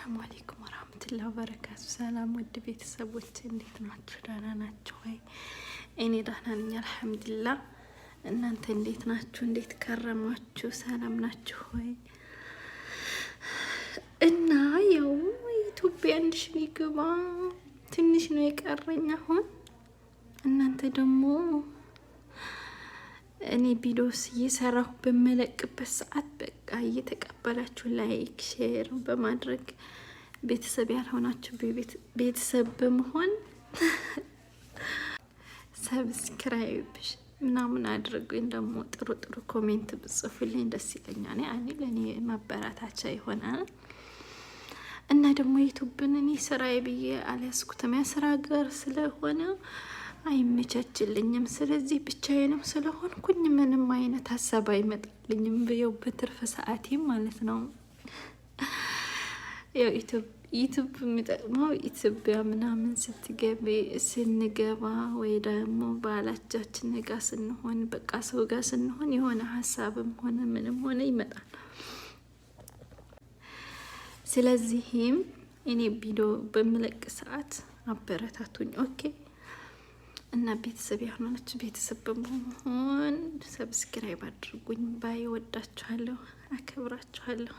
السلام عليكم ورحمة الله وبركاته. سلام ود ቤተሰቦች እንዴት ናችሁ? ደህና ናችሁ ወይ? እኔ ደህና ነኝ አልሐምዱሊላህ። እናንተ እንዴት ናችሁ? እንዴት ከረማችሁ? ሰላም ናችሁ ወይ? እና ያው ኢትዮጵያ አንድሽ ሊገባ ትንሽ ነው የቀረኝ አሁን። እናንተ ደግሞ እኔ ቪዲዮስ እየሰራሁ በመለቅበት ሰዓት በቃ እየተቀበላችሁ ላይክ ሼር በማድረግ ቤተሰብ ያልሆናችሁ ቤተሰብ በመሆን ሰብስክራይብ ምናምን አድርጉኝ። ደግሞ ጥሩ ጥሩ ኮሜንት ብጽፉልኝ ደስ ይለኛል። ያኔ ለኔ ማበረታቻ ይሆናል። እና ደግሞ ዩቲዩብን እኔ ስራዬ ብዬ አልያዝኩትም። ያ ስራ ጋር ስለሆነ አይመቻችልኝም። ስለዚህ ብቻዬንም ስለሆንኩኝ ምንም አይነት ሀሳብ አይመጣልኝም። በየው በትርፍ ሰዓቴ ማለት ነው። ያው ዩቲዩብ የሚጠቅመው ኢትዮጵያ ምናምን ስንገባ ወይ ደግሞ ባላቻችን ጋር ስንሆን በቃ ሰው ጋር ስንሆን የሆነ ሀሳብም ሆነ ምንም ሆነ ይመጣል። ስለዚህም እኔ ቪዲዮ በምለቅ ሰዓት አበረታቱኝ። ኦኬ። እና ቤተሰብ ያሆናችሁ ቤተሰብ በመሆን ሰብስክራይብ አድርጉኝ። ባይ ወዳችኋለሁ፣ አከብራችኋለሁ።